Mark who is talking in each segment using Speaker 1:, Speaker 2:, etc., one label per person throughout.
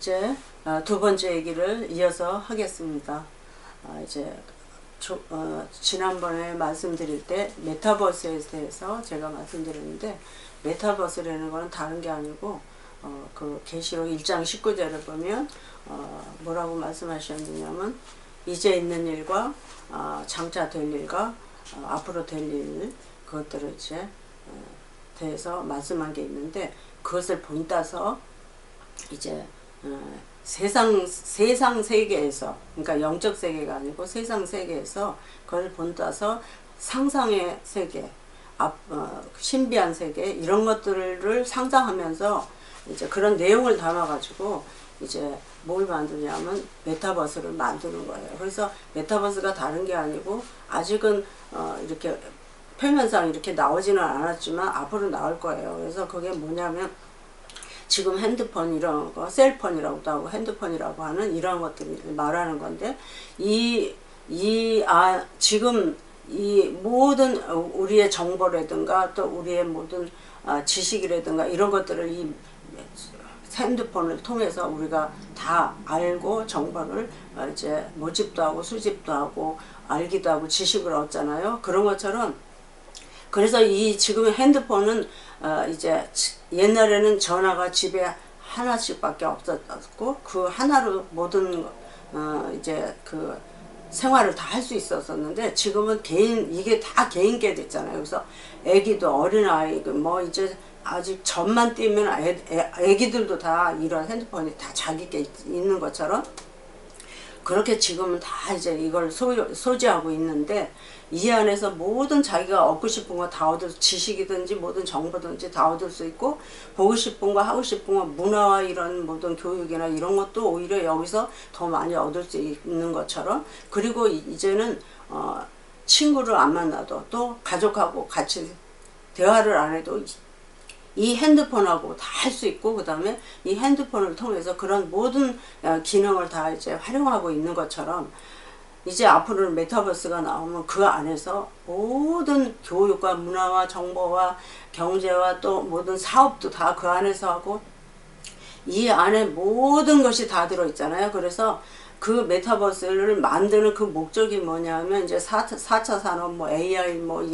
Speaker 1: 이제 두 번째 얘기를 이어서 하겠습니다. 이제 지난번에 말씀드릴 때 메타버스에 대해서 제가 말씀드렸는데, 메타버스라는 것은 다른 게 아니고 그 계시록 1장 19절을 보면 뭐라고 말씀하셨느냐면, 이제 있는 일과 장차 될 일과 앞으로 될 일, 그것들을 이제 대해서 말씀한 게 있는데, 그것을 본따서 이제 세상 세계에서, 그러니까 영적 세계가 아니고 세상 세계에서 그걸 본따서 상상의 세계, 신비한 세계, 이런 것들을 상상하면서 이제 그런 내용을 담아가지고 이제 뭘 만드냐면 메타버스를 만드는 거예요. 그래서 메타버스가 다른 게 아니고, 아직은 이렇게 표면상 이렇게 나오지는 않았지만 앞으로 나올 거예요. 그래서 그게 뭐냐면, 지금 핸드폰 이런 거, 셀폰이라고도 하고 핸드폰이라고 하는 이런 것들을 말하는 건데, 지금 이 모든 우리의 정보라든가 또 우리의 모든 지식이라든가 이런 것들을 이 핸드폰을 통해서 우리가 다 알고, 정보를 이제 모집도 하고 수집도 하고 알기도 하고 지식을 얻잖아요. 그런 것처럼, 그래서 이 지금 핸드폰은 이제 옛날에는 전화가 집에 하나씩밖에 없었고, 그 하나로 모든 이제 그 생활을 다 할 수 있었는데, 지금은 이게 다 개인게 됐잖아요. 그래서 애기도, 어린아이, 뭐 이제 아직 전만 띄면 애기들도 다 이런 핸드폰이 다 자기께 있는 것처럼, 그렇게 지금은 다 이제 이걸 소지하고 있는데, 이 안에서 모든 자기가 얻고 싶은 거 다 지식이든지 모든 정보든지 다 얻을 수 있고, 보고 싶은 거 하고 싶은 거, 문화와 이런 모든 교육이나 이런 것도 오히려 여기서 더 많이 얻을 수 있는 것처럼, 그리고 이제는 친구를 안 만나도, 또 가족하고 같이 대화를 안 해도 이 핸드폰하고 다 할 수 있고, 그 다음에 이 핸드폰을 통해서 그런 모든 기능을 다 이제 활용하고 있는 것처럼, 이제 앞으로는 메타버스가 나오면 그 안에서 모든 교육과 문화와 정보와 경제와 또 모든 사업도 다 그 안에서 하고, 이 안에 모든 것이 다 들어있잖아요. 그래서 그 메타버스를 만드는 그 목적이 뭐냐면, 이제 4차 산업, 뭐 AI, 뭐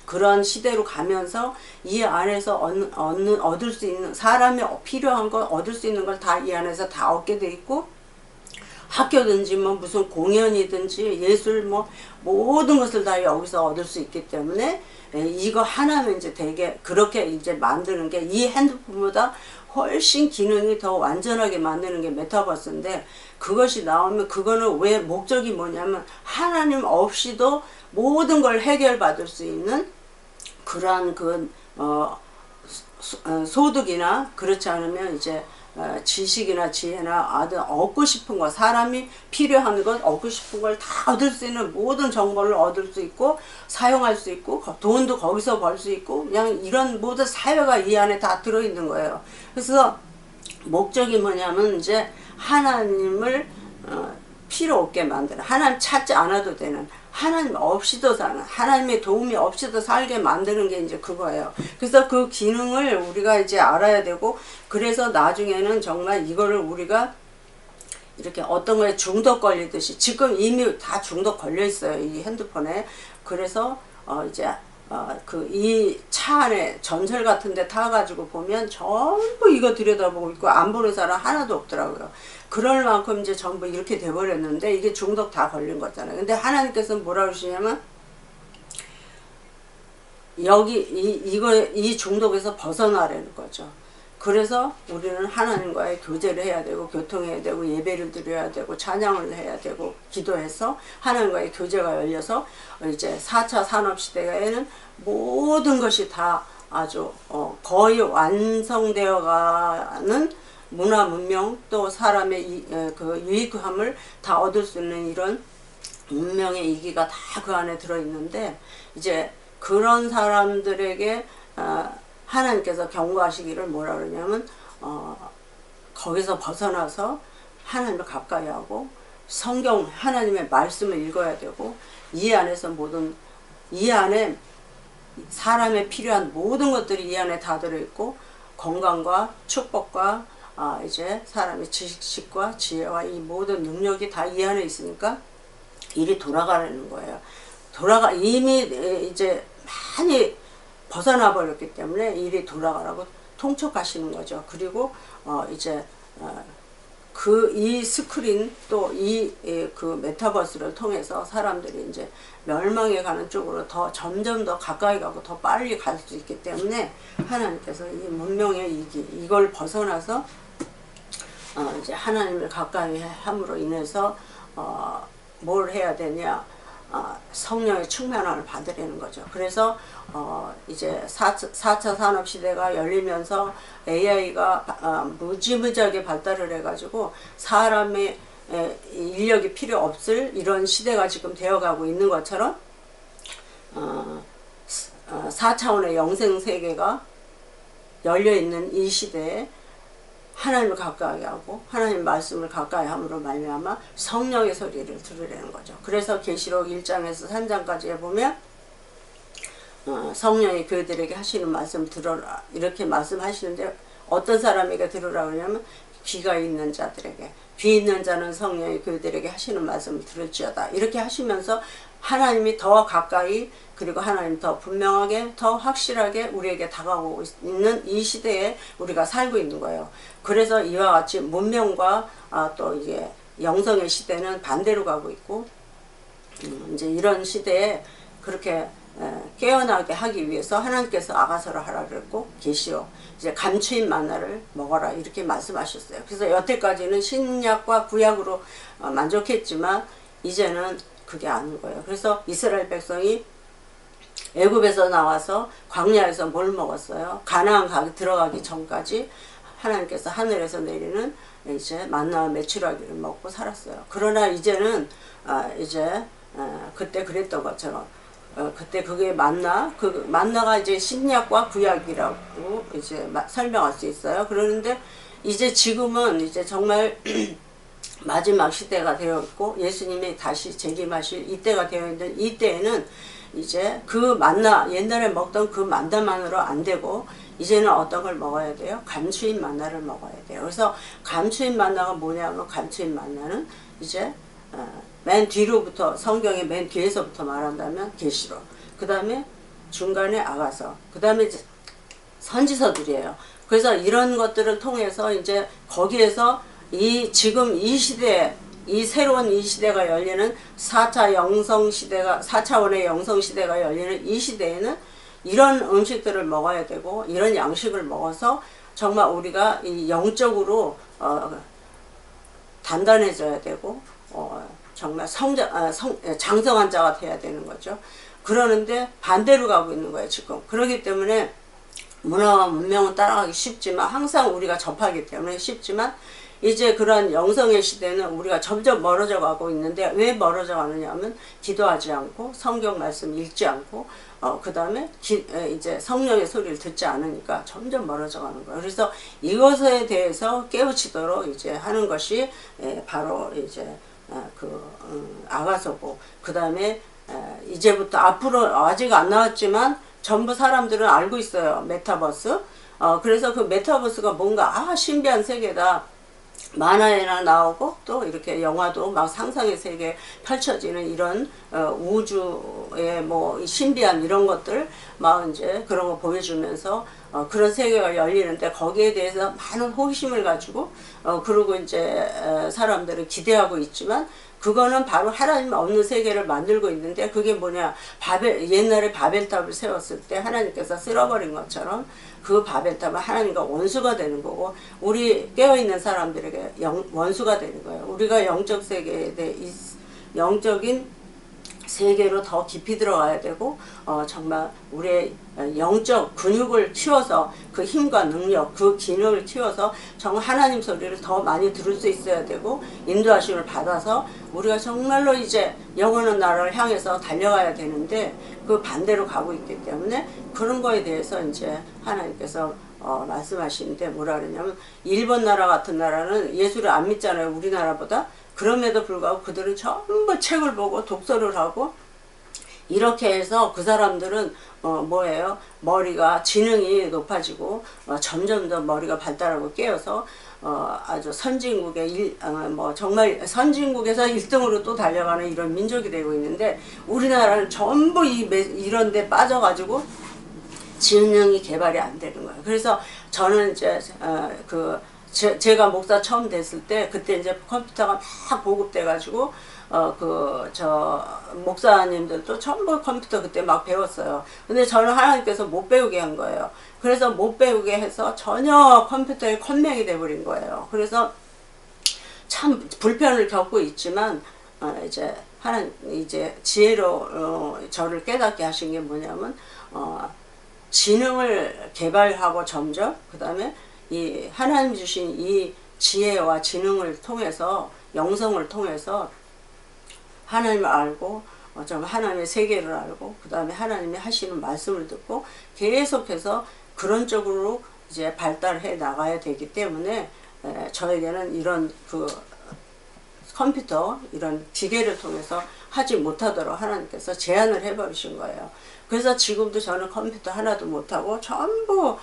Speaker 1: 그런 시대로 가면서 이 안에서 얻을 수 있는, 사람이 필요한 거, 얻을 수 있는 걸 다 이 안에서 다 얻게 돼 있고, 학교든지 뭐 무슨 공연이든지 예술, 뭐 모든 것을 다 여기서 얻을 수 있기 때문에, 이거 하나는 이제 되게 그렇게 이제 만드는 게, 이 핸드폰보다 훨씬 기능이 더 완전하게 만드는 게 메타버스인데, 그것이 나오면, 그거는 왜 목적이 뭐냐면, 하나님 없이도 모든 걸 해결받을 수 있는 그러한 소득이나, 그렇지 않으면 이제 지식이나 지혜나 얻고 싶은 거, 사람이 필요한 것, 얻고 싶은 걸 다 얻을 수 있는 모든 정보를 얻을 수 있고, 사용할 수 있고, 돈도 거기서 벌 수 있고, 그냥 이런 모든 사회가 이 안에 다 들어있는 거예요. 그래서 목적이 뭐냐면, 이제 하나님을 필요 없게 만드는, 하나님 찾지 않아도 되는, 하나님 없이도 사는, 하나님의 도움이 없이도 살게 만드는 게 이제 그거예요. 그래서 그 기능을 우리가 이제 알아야 되고, 그래서 나중에는 정말 이거를 우리가 이렇게 어떤 거에 중독 걸리듯이, 지금 이미 다 중독 걸려 있어요, 이 핸드폰에. 그래서 이제 이 차 안에 전철 같은 데 타가지고 보면 전부 이거 들여다보고 있고, 안 보는 사람 하나도 없더라고요. 그럴 만큼 이제 전부 이렇게 돼버렸는데, 이게 중독 다 걸린 거잖아요. 근데 하나님께서는 뭐라 그러시냐면, 이 중독에서 벗어나라는 거죠. 그래서 우리는 하나님과의 교제를 해야 되고, 교통해야 되고, 예배를 드려야 되고, 찬양을 해야 되고, 기도해서 하나님과의 교제가 열려서 이제 4차 산업시대에는 모든 것이 다 아주 거의 완성되어 가는 문화, 문명, 또 사람의 그 유익함을 다 얻을 수 있는 이런 문명의 이기가 다 그 안에 들어있는데, 이제 그런 사람들에게 하나님께서 경고하시기를 뭐라 그러냐면, 거기서 벗어나서 하나님을 가까이 하고, 성경, 하나님의 말씀을 읽어야 되고, 이 안에 사람에 필요한 모든 것들이 이 안에 다 들어있고, 건강과 축복과 이제 사람의 지식과 지혜와 이 모든 능력이 다 이 안에 있으니까 일이 돌아가는 거예요. 이미 이제 많이 벗어나 버렸기 때문에 일이 돌아가라고 통촉하시는 거죠. 그리고 이제 이 스크린 또 그 메타버스를 통해서 사람들이 이제 멸망에 가는 쪽으로 더 점점 더 가까이 가고 더 빨리 갈 수 있기 때문에 하나님께서 이 문명의 이걸 벗어나서 이제 하나님을 가까이 함으로 인해서 뭘 해야 되냐, 성령의 충만함을 받으려는 거죠. 그래서 이제 4차 산업시대가 열리면서 AI가 무지무지하게 발달을 해가지고 사람의 인력이 필요 없을 이런 시대가 지금 되어가고 있는 것처럼 4차원의 영생세계가 열려있는 이 시대에 하나님을 가까이 하고 하나님 말씀을 가까이 함으로 말미암아 성령의 소리를 들으려는 거죠. 그래서 계시록 1장에서 3장까지 보면 성령이 그들에게 하시는 말씀 들어라 이렇게 말씀하시는데 어떤 사람에게 들으라 그러냐면 귀가 있는 자들에게, 귀 있는 자는 성령이 그들에게 하시는 말씀을 들을지어다 이렇게 하시면서 하나님이 더 가까이 그리고 하나님 더 분명하게 더 확실하게 우리에게 다가오고 있는 이 시대에 우리가 살고 있는 거예요. 그래서 이와 같이 문명과 또 이게 영성의 시대는 반대로 가고 있고 이제 이런 시대에 그렇게 깨어나게 하기 위해서 하나님께서 아가서를 하라 그랬고 계시록 이제 감추인 만나를 먹어라 이렇게 말씀하셨어요. 그래서 여태까지는 신약과 구약으로 만족했지만 이제는 그게 아닌 거예요. 그래서 이스라엘 백성이 애굽에서 나와서 광야에서 뭘 먹었어요? 가나안 들어가기 전까지 하나님께서 하늘에서 내리는 이제 만나와 메추라기를 먹고 살았어요. 그러나 이제는 이제 그때 그랬던 것처럼 그때 그게 그 만나가 이제 신약과 구약이라고 이제 설명할 수 있어요. 그러는데 이제 지금은 이제 정말 마지막 시대가 되어 있고 예수님이 다시 재림하실 이때가 되어 있는 이때에는 이제 그 만나 옛날에 먹던 그 만나만으로 안 되고 이제는 어떤 걸 먹어야 돼요? 감추인 만나를 먹어야 돼요. 그래서 감추인 만나가 뭐냐면 감추인 만나는 이제 맨 뒤로부터 성경의 맨 뒤에서부터 말한다면 계시록, 그 다음에 중간에 아가서, 그 다음에 선지서들이에요. 그래서 이런 것들을 통해서 이제 거기에서 지금 이 시대에 이 새로운 이 시대가 열리는 4차 영성 시대가 4차원의 영성 시대가 열리는 이 시대에는 이런 음식들을 먹어야 되고 이런 양식을 먹어서 정말 우리가 이 영적으로 단단해져야 되고 정말 장성한 자가 돼야 되는 거죠. 그러는데 반대로 가고 있는 거예요 지금. 그렇기 때문에 문화와 문명은 따라가기 쉽지만 항상 우리가 접하기 때문에 쉽지만 이제 그런 영성의 시대는 우리가 점점 멀어져 가고 있는데 왜 멀어져 가느냐 하면 기도하지 않고 성경 말씀 읽지 않고 그 다음에 이제 성령의 소리를 듣지 않으니까 점점 멀어져 가는 거예요. 그래서 이것에 대해서 깨우치도록 이제 하는 것이 바로 이제 아가서고, 그 다음에 이제부터 앞으로 아직 안 나왔지만 전부 사람들은 알고 있어요. 메타버스. 그래서 그 메타버스가 뭔가 신비한 세계다. 만화에나 나오고 또 이렇게 영화도 막 상상의 세계에 펼쳐지는 이런 우주의 뭐 신비한 이런 것들 막 이제 그런 거 보여주면서 그런 세계가 열리는데 거기에 대해서 많은 호기심을 가지고 그리고 이제 사람들은 기대하고 있지만 그거는 바로 하나님 없는 세계를 만들고 있는데 그게 뭐냐, 옛날에 바벨탑을 세웠을 때 하나님께서 쓸어버린 것처럼 그 바벨탑은 하나님과 원수가 되는 거고 우리 깨어있는 사람들에게 원수가 되는 거예요. 우리가 영적 세계에 대해 영적인 세계로 더 깊이 들어가야 되고 정말 우리의 영적 근육을 키워서 그 힘과 능력 그 기능을 키워서 정말 하나님 소리를 더 많이 들을 수 있어야 되고 인도하심을 받아서 우리가 정말로 이제 영원한 나라를 향해서 달려가야 되는데 그 반대로 가고 있기 때문에 그런 거에 대해서 이제 하나님께서 말씀하시는데 뭐라 그러냐면 일본 나라 같은 나라는 예수를 안 믿잖아요, 우리나라보다. 그럼에도 불구하고 그들은 전부 책을 보고 독서를 하고 이렇게 해서 그 사람들은 뭐예요? 머리가 지능이 높아지고 점점 더 머리가 발달하고 깨어서 아주 선진국의 뭐 정말 선진국에서 1등으로 또 달려가는 이런 민족이 되고 있는데, 우리나라는 전부 이런 데 빠져가지고 지능이 개발이 안 되는 거예요. 그래서 저는 이제 제가 목사 처음 됐을 때, 그때 이제 컴퓨터가 막 보급돼 가지고 목사님들도 전부 컴퓨터 그때 막 배웠어요. 근데 저는 하나님께서 못 배우게 한 거예요. 그래서 못 배우게 해서 전혀 컴퓨터에 컴맹이 돼버린 거예요. 그래서 참 불편을 겪고 있지만, 이제 지혜로 저를 깨닫게 하신 게 뭐냐면, 지능을 개발하고 점점, 그 다음에 이 하나님 주신 이 지혜와 지능을 통해서, 영성을 통해서 하나님을 알고, 좀 하나님의 세계를 알고, 그 다음에 하나님이 하시는 말씀을 듣고 계속해서 그런 쪽으로 이제 발달해 나가야 되기 때문에, 저에게는 이런 컴퓨터, 이런 기계를 통해서 하지 못하도록 하나님께서 제한을 해버리신 거예요. 그래서 지금도 저는 컴퓨터 하나도 못하고, 전부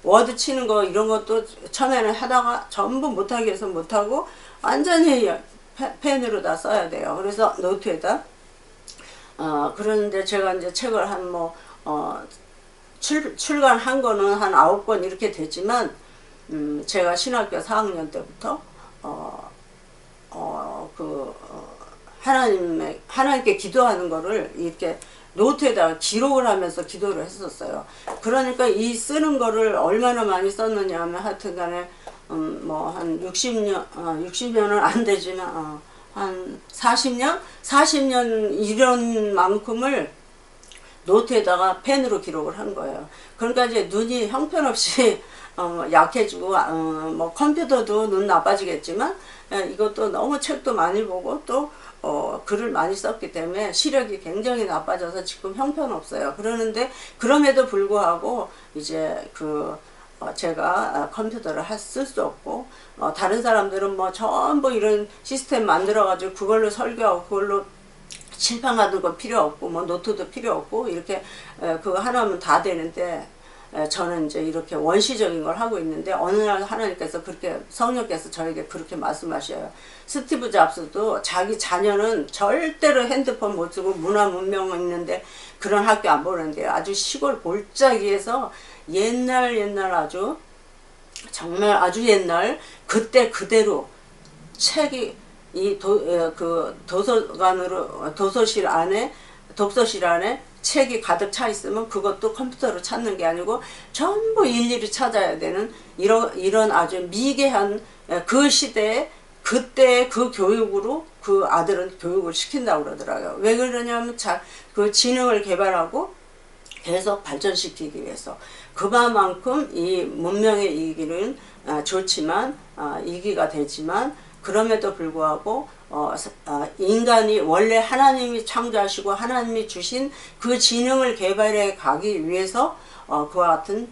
Speaker 1: 워드 치는 거 이런 것도 처음에는 하다가 전부 못하게 해서 못하고, 완전히 펜으로 다 써야 돼요. 그래서 노트에다. 그런데 제가 이제 책을 출간한 거는 한 9권 이렇게 됐지만, 제가 신학교 4학년 때부터, 하나님께 기도하는 거를 이렇게 노트에다가 기록을 하면서 기도를 했었어요. 그러니까 이 쓰는 거를 얼마나 많이 썼느냐 하면, 하여튼 간에, 뭐, 한 60년은 안 되지만, 한 40년? 40년 이런 만큼을 노트에다가 펜으로 기록을 한 거예요. 그러니까 이제 눈이 형편없이 약해지고, 뭐 컴퓨터도 눈 나빠지겠지만, 이것도 너무 책도 많이 보고 또 글을 많이 썼기 때문에 시력이 굉장히 나빠져서 지금 형편없어요. 그러는데 그럼에도 불구하고 이제 제가 컴퓨터를 쓸 수 없고, 다른 사람들은 뭐 전부 이런 시스템 만들어 가지고 그걸로 설교하고 그걸로 칠판 같은 거 필요 없고, 뭐 노트도 필요 없고, 이렇게 그거 하나면 다 되는데, 저는 이제 이렇게 원시적인 걸 하고 있는데, 어느 날 하나님께서 성령께서 저에게 그렇게 말씀하셔요. 스티브 잡스도 자기 자녀는 절대로 핸드폰 못 쓰고 문화 문명 있는데 그런 학교 안 보는데요. 아주 시골 볼짜기에서 옛날 아주 정말 아주 옛날 그때 그대로 책이 독서실 안에 책이 가득 차 있으면 그것도 컴퓨터로 찾는 게 아니고 전부 일일이 찾아야 되는 이런 아주 미개한 그 시대에 그때 그 교육으로 그 아들은 교육을 시킨다고 그러더라고요. 왜 그러냐면 그 지능을 개발하고 계속 발전시키기 위해서. 그만큼 이 문명의 이기는 좋지만, 이기가 되지만, 그럼에도 불구하고 인간이 원래 하나님이 창조하시고 하나님이 주신 그 지능을 개발해 가기 위해서 그와 같은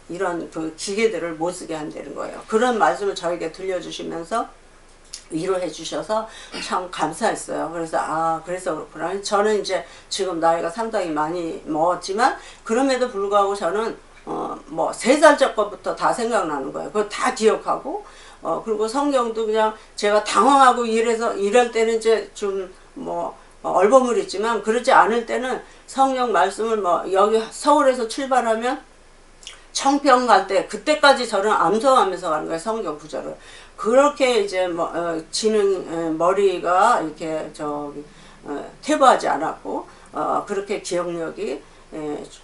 Speaker 1: 이런 기계들을 못 쓰게 한다는 거예요. 그런 말씀을 저에게 들려주시면서 위로해 주셔서 참 감사했어요. 그래서 그래서 그렇구나. 저는 이제 지금 나이가 상당히 많이 먹었지만, 그럼에도 불구하고 저는 뭐 3살적 것부터 다 생각나는 거예요. 그거 다 기억하고, 그리고 성경도 그냥 제가 당황하고 이럴 때는 이제 좀 뭐 얼버무리지만, 그렇지 않을 때는 성경 말씀을 뭐 여기 서울에서 출발하면 청평 갈 때 그때까지 저는 암송하면서 가는 거예요. 성경 구절을. 그렇게 이제 머리가 이렇게 퇴보하지 않았고, 그렇게 기억력이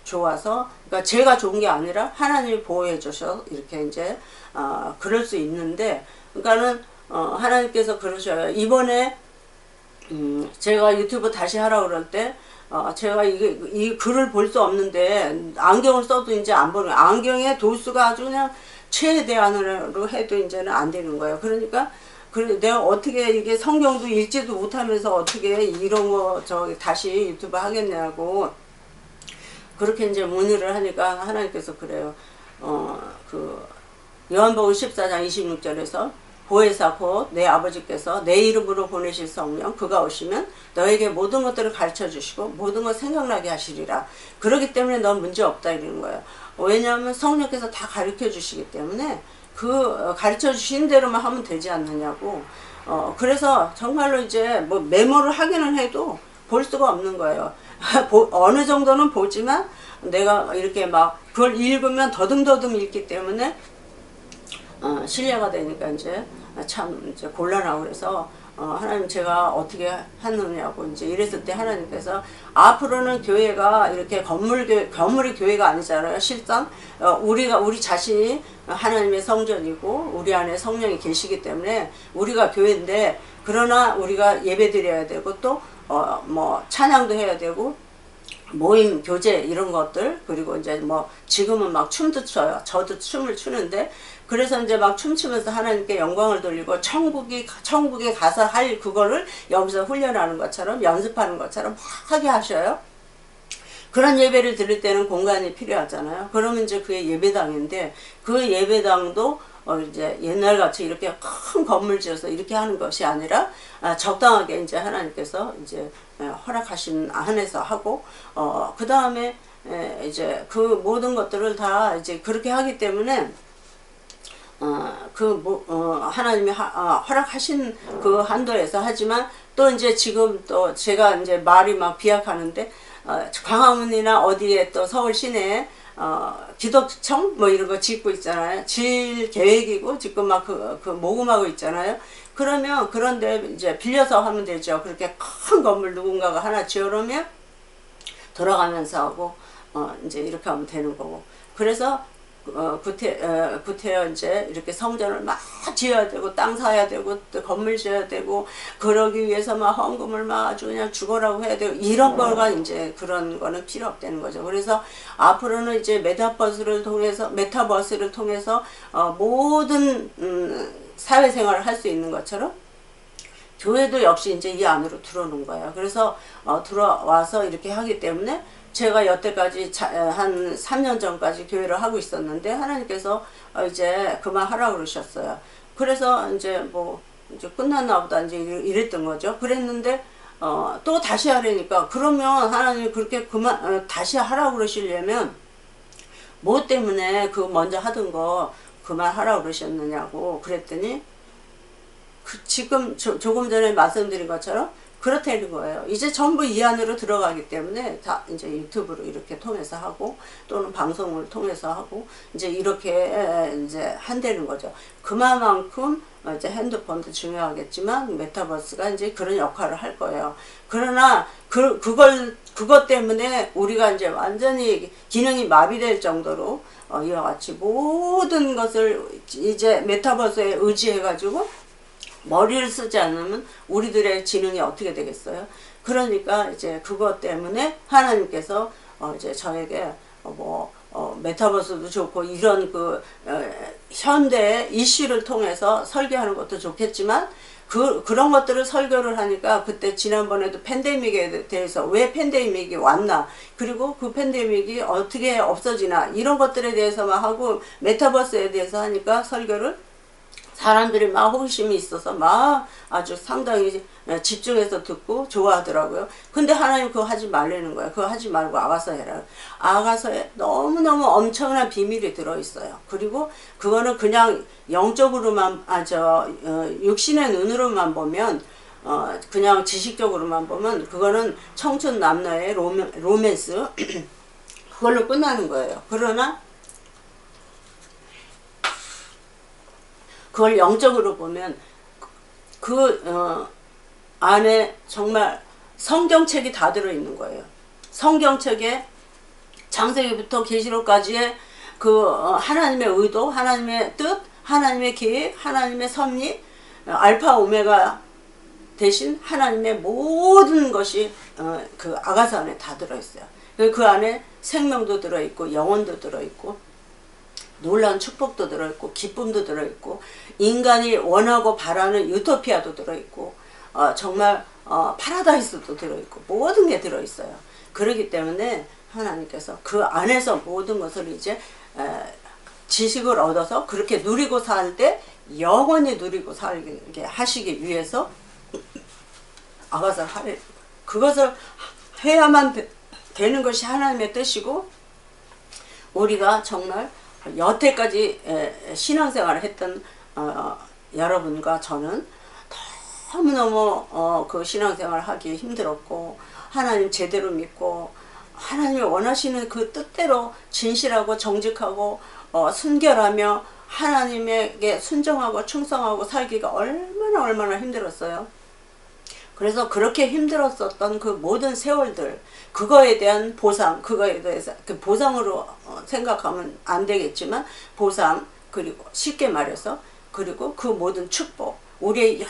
Speaker 1: 좋아서, 그러니까 제가 좋은 게 아니라 하나님이 보호해 주셔서 이렇게 이제 그럴 수 있는데, 그러니까는 하나님께서 그러셔요. 이번에 제가 유튜브 다시 하라고 그럴 때 제가 이 글을 볼 수 없는데, 안경을 써도 이제 안 보는, 안경의 도수가 아주 그냥 최대한으로 해도 이제는 안 되는 거예요. 그러니까 내가 어떻게 이게 성경도 읽지도 못하면서 어떻게 이런 거 다시 유튜브 하겠냐고 그렇게 이제 문의를 하니까 하나님께서 그래요. 요한복음 14장 26절에서 보혜사 곧 내 아버지께서 내 이름으로 보내실 성령 그가 오시면 너에게 모든 것들을 가르쳐 주시고 모든 것 생각나게 하시리라. 그렇기 때문에 넌 문제 없다 이러는 거예요. 왜냐하면 성령께서 다 가르쳐 주시기 때문에 그 가르쳐 주신 대로만 하면 되지 않느냐고. 그래서 정말로 이제 뭐 메모를 하기는 해도 볼 수가 없는 거예요. 어느 정도는 보지만 내가 이렇게 막 그걸 읽으면 더듬더듬 읽기 때문에 신뢰가 되니까 이제 참 이제 곤란하고. 그래서 하나님 제가 어떻게 하느냐고 이제 이랬을 때 하나님께서 앞으로는 교회가 이렇게 건물이 교회가 아니잖아요. 실상 우리 자신이 하나님의 성전이고 우리 안에 성령이 계시기 때문에 우리가 교회인데, 그러나 우리가 예배 드려야 되고 또 뭐 찬양도 해야 되고 모임 교제 이런 것들, 그리고 이제 뭐 지금은 막 춤도 춰요. 저도 춤을 추는데, 그래서 이제 막 춤추면서 하나님께 영광을 돌리고 천국에 가서 할 그거를 여기서 훈련하는 것처럼 연습하는 것처럼 하게 하셔요. 그런 예배를 드릴 때는 공간이 필요하잖아요. 그러면 이제 그게 예배당인데, 그 예배당도 이제 옛날같이 이렇게 큰 건물 지어서 이렇게 하는 것이 아니라 적당하게 이제 하나님께서 이제 허락하신 안에서 하고, 그 다음에 이제 그 모든 것들을 다 이제 그렇게 하기 때문에 하나님이 허락하신 그 한도에서 하지만, 또 이제 지금 또 제가 이제 말이 막 비약하는데, 광화문이나 어디에 또 서울 시내에 기독청 뭐 이런 거 짓고 있잖아요. 질 계획이고 지금 막 그 모금하고 있잖아요. 그러면 그런데 이제 빌려서 하면 되죠. 그렇게 큰 건물 누군가가 하나 지어놓으면 돌아가면서 하고 이제 이렇게 하면 되는 거고. 그래서 구태여 이제 이렇게 성전을 막 지어야 되고 땅 사야 되고 또 건물 지어야 되고, 그러기 위해서 막 헌금을 막 아주 그냥 죽어라고 해야 되고, 이런 거가 이제 그런 거는 필요 없다는 거죠. 그래서 앞으로는 이제 메타버스를 통해서 모든 사회생활을 할 수 있는 것처럼 교회도 역시 이제 이 안으로 들어오는 거예요. 그래서 들어와서 이렇게 하기 때문에 제가 여태까지 한 3년 전까지 교회를 하고 있었는데 하나님께서 이제 그만하라고 그러셨어요. 그래서 이제 뭐 이제 끝났나 보다 이제 이랬던 거죠. 그랬는데 또 다시 하려니까, 그러면 하나님이 그렇게 다시 하라고 그러시려면 뭐 때문에 그 먼저 하던 거 그만하라고 그러셨느냐고 그랬더니, 지금 조금 전에 말씀드린 것처럼 그렇다는 거예요. 이제 전부 이 안으로 들어가기 때문에 다 이제 유튜브로 이렇게 통해서 하고 또는 방송을 통해서 하고 이제 이렇게 이제 한다는 거죠. 그만큼 이제 핸드폰도 중요하겠지만 메타버스가 이제 그런 역할을 할 거예요. 그러나 그것 때문에 우리가 이제 완전히 기능이 마비될 정도로 이와 같이 모든 것을 이제 메타버스에 의지해가지고 머리를 쓰지 않으면 우리들의 지능이 어떻게 되겠어요? 그러니까 이제 그것 때문에 하나님께서 이제 저에게 메타버스도 좋고 이런 현대 이슈를 통해서 설교하는 것도 좋겠지만, 그런 것들을 설교를 하니까 그때 지난번에도 팬데믹에 대해서 왜 팬데믹이 왔나, 그리고 그 팬데믹이 어떻게 없어지나, 이런 것들에 대해서만 하고 메타버스에 대해서 하니까 설교를 사람들이 막 호기심이 있어서 막 아주 상당히 집중해서 듣고 좋아하더라고요. 근데 하나님 그거 하지 말라는 거예요. 그거 하지 말고 아가서 해라. 아가서에 너무너무 엄청난 비밀이 들어있어요. 그리고 그거는 그냥 영적으로만 육신의 눈으로만 보면 그냥 지식적으로만 보면 그거는 청춘 남녀의 로맨스 그걸로 끝나는 거예요. 그러나 그걸 영적으로 보면 안에 정말 성경책이 다 들어있는 거예요. 성경책에 창세기부터 계시록까지의 하나님의 의도, 하나님의 뜻, 하나님의 계획, 하나님의 섭리, 알파 오메가 대신 하나님의 모든 것이 그 아가서 안에 다 들어있어요. 그 안에 생명도 들어있고 영혼도 들어있고 놀라운 축복도 들어있고 기쁨도 들어있고 인간이 원하고 바라는 유토피아도 들어있고 정말 파라다이스도 들어있고 모든 게 들어있어요. 그렇기 때문에 하나님께서 그 안에서 모든 것을 이제 지식을 얻어서 그렇게 누리고 살 때 영원히 누리고 살게 하시기 위해서 아가서 그것을 해야만 되는 것이 하나님의 뜻이고, 우리가 정말 여태까지 신앙생활을 했던 여러분과 저는 너무너무 그 신앙생활을 하기 힘들었고, 하나님 제대로 믿고 하나님이 원하시는 그 뜻대로 진실하고 정직하고 순결하며 하나님에게 순종하고 충성하고 살기가 얼마나 힘들었어요. 그래서 그렇게 힘들었었던 그 모든 세월들, 그거에 대한 보상, 그거에 대해서 그 보상으로 생각하면 안 되겠지만, 보상, 그리고 쉽게 말해서, 그리고 그 모든 축복, 우리의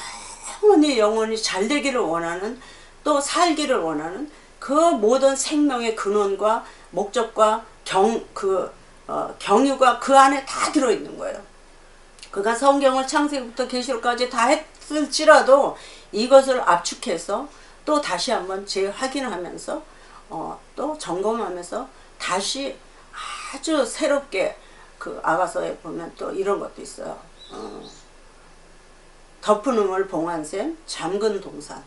Speaker 1: 영원히 잘 되기를 원하는, 또 살기를 원하는 그 모든 생명의 근원과 목적과 경유가 그 안에 다 들어있는 거예요. 그가 성경을 창세기부터 계시록까지 다 했을지라도 이것을 압축해서 또 다시 한번 재확인하면서 또 점검하면서 다시 아주 새롭게, 그 아가서에 보면 또 이런 것도 있어요. 덮은 우물 봉한샘 잠근 동산,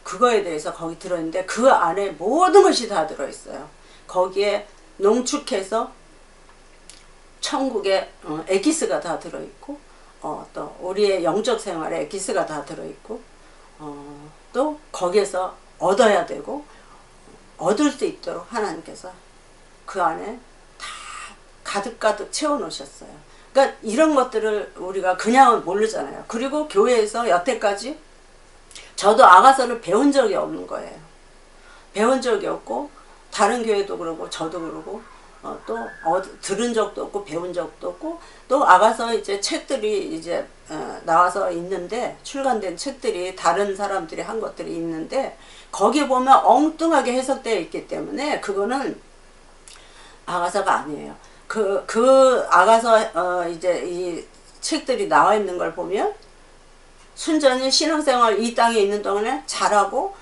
Speaker 1: 그거에 대해서 거기 들어있는데 그 안에 모든 것이 다 들어있어요. 거기에 농축해서 천국의 엑기스가 다 들어있고, 또 우리의 영적 생활에 엑기스가 다 들어있고, 또 거기에서 얻어야 되고 얻을 수 있도록 하나님께서 그 안에 다 가득 채워 놓으셨어요. 그러니까 이런 것들을 우리가 그냥은 모르잖아요. 그리고 교회에서 여태까지 저도 아가서를 배운 적이 없는 거예요. 배운 적이 없고, 다른 교회도 그러고 저도 그러고 또 들은 적도 없고 배운 적도 없고, 또 아가서 이제 책들이 이제 나와서 있는데, 출간된 책들이 다른 사람들이 한 것들이 있는데 거기에 보면 엉뚱하게 해석되어 있기 때문에 그거는 아가서가 아니에요. 그 아가서 이제 이 책들이 나와 있는 걸 보면 순전히 신앙생활 이 땅에 있는 동안에 잘하고,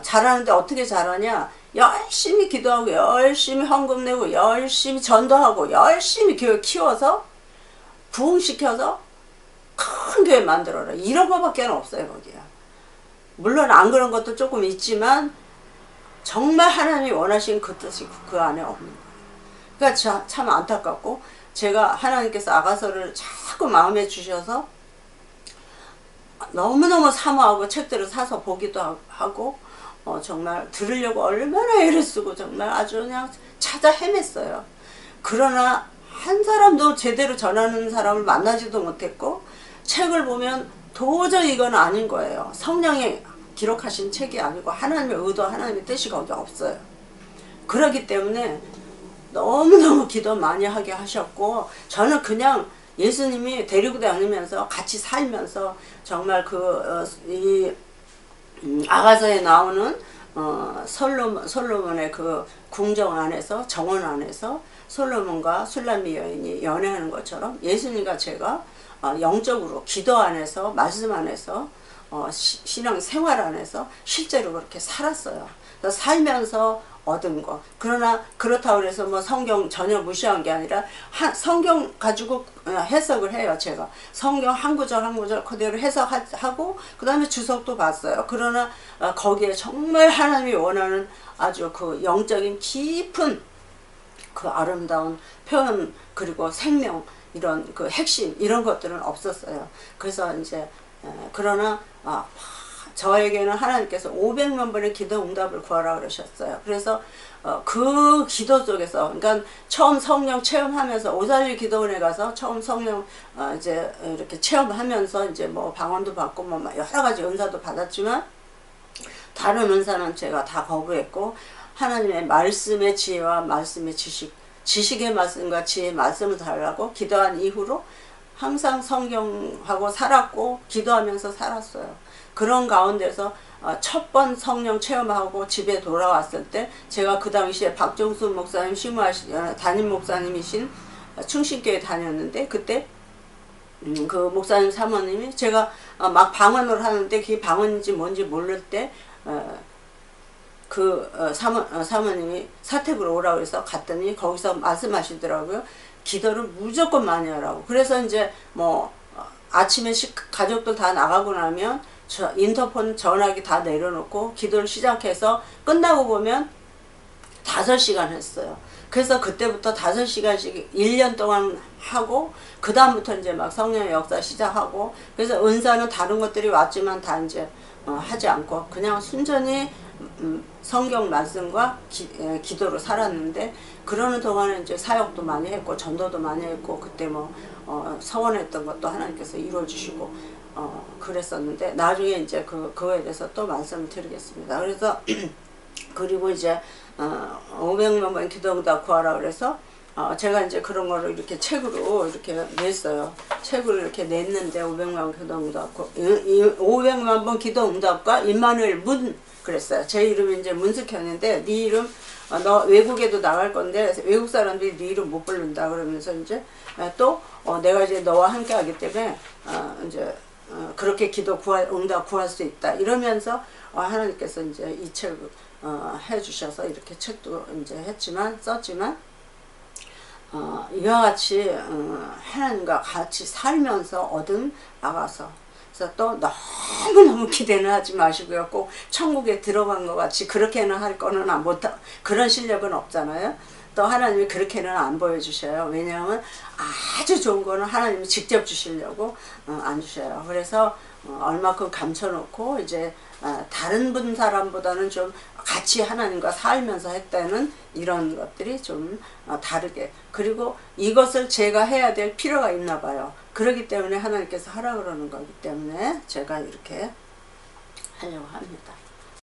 Speaker 1: 잘하는데 어떻게 잘하냐, 열심히 기도하고 열심히 헌금 내고 열심히 전도하고 열심히 교회 키워서 부흥시켜서 큰 교회 만들어라, 이런 거밖에 없어요. 거기야. 물론 안 그런 것도 조금 있지만 정말 하나님이 원하신 그 뜻이 그 안에 없는 거예요. 그러니까 참 안타깝고, 제가 하나님께서 아가서를 자꾸 마음에 주셔서 너무너무 사모하고 책들을 사서 보기도 하고 정말 들으려고 얼마나 애를 쓰고 정말 아주 그냥 찾아 헤맸어요. 그러나 한 사람도 제대로 전하는 사람을 만나지도 못했고, 책을 보면 도저히 이건 아닌 거예요. 성령이 기록하신 책이 아니고 하나님의 의도, 하나님의 뜻이 거기 없어요. 그렇기 때문에 너무너무 기도 많이 하게 하셨고, 저는 그냥 예수님이 데리고 다니면서 같이 살면서 정말 이 아가서에 나오는 솔로몬의 그 궁정 안에서, 정원 안에서 솔로몬과 술람미 여인이 연애하는 것처럼 예수님과 제가 영적으로 기도 안에서, 말씀 안에서, 신앙 생활 안에서 실제로 그렇게 살았어요. 살면서 얻은 거. 그러나 그렇다고 해서 뭐 성경 전혀 무시한 게 아니라 성경 가지고 해석을 해요. 제가 성경 한 구절 한 구절 그대로 해석하고 그 다음에 주석도 봤어요. 그러나 거기에 정말 하나님이 원하는 아주 그 영적인 깊은 그 아름다운 표현, 그리고 생명, 이런 그 핵심, 이런 것들은 없었어요. 그래서 이제 그러나 저에게는 하나님께서 500만 번의 기도 응답을 구하라 그러셨어요. 그래서 그 기도 속에서, 그러니까 처음 성령 체험하면서, 오살리 기도원에 가서 처음 성령 이제 이렇게 체험하면서 이제 뭐 방언도 받고 뭐 여러 가지 은사도 받았지만, 다른 은사는 제가 다 거부했고, 하나님의 말씀의 지혜와 말씀의 지식의 말씀과 지혜의 말씀을 달라고 기도한 이후로 항상 성경하고 살았고 기도하면서 살았어요. 그런 가운데서 첫 번 성령 체험하고 집에 돌아왔을 때, 제가 그 당시에 박정수 목사님 담임 목사님이신 충신교회 다녔는데, 그때 그 목사님 사모님이 제가 막 방언을 하는데 그게 방언인지 뭔지 모를 때 사모님이 사택으로 오라고 해서 갔더니 거기서 말씀하시더라고요. 기도를 무조건 많이 하라고. 그래서 이제 뭐 아침에 가족들 다 나가고 나면 인터폰 전화기 다 내려놓고 기도를 시작해서 끝나고 보면 5시간 했어요. 그래서 그때부터 5시간씩 1년 동안 하고 그 다음부터 이제 막 성령의 역사 시작하고 그래서 은사는 다른 것들이 왔지만 다 이제 하지 않고 그냥 순전히 성경 말씀과 기도로 살았는데 그러는 동안에 이제 사역도 많이 했고 전도도 많이 했고 그때 뭐 서원했던 것도 하나님께서 이루어 주시고 그랬었는데 나중에 이제 그거에 대해서 또 말씀을 드리겠습니다. 그래서 그리고 이제 500만 기도응답 구하라 그래서 제가 이제 그런 거를 이렇게 책으로 이렇게 냈어요. 책을 이렇게 냈는데 500만 기도응답 500만 번 기도응답과 임마누엘 문 그랬어요. 제 이름이 이제 문숙현인데 네 이름 너 외국에도 나갈 건데 외국 사람들이 네 이름 못 부른다 그러면서 이제 또 내가 이제 너와 함께 하기 때문에 이제 그렇게 기도 응답 구할 수 있다 이러면서 하나님께서 이제 이 책을 해주셔서 이렇게 책도 이제 썼지만 이와 같이 하나님과 같이 살면서 얻은 나가서 그래서 또 너무너무 기대는 하지 마시고요. 꼭 천국에 들어간 것 같이 그렇게는 할 거는 그런 실력은 없잖아요. 또 하나님이 그렇게는 안 보여주셔요. 왜냐하면 아주 좋은 거는 하나님이 직접 주시려고 안 주셔요. 그래서 얼마큼 감춰놓고 이제 다른 사람보다는 좀 같이 하나님과 살면서 했다는 이런 것들이 좀 다르게 그리고 이것을 제가 해야 될 필요가 있나 봐요. 그렇기 때문에 하나님께서 하라 그러는 거기 때문에 제가 이렇게 하려고 합니다.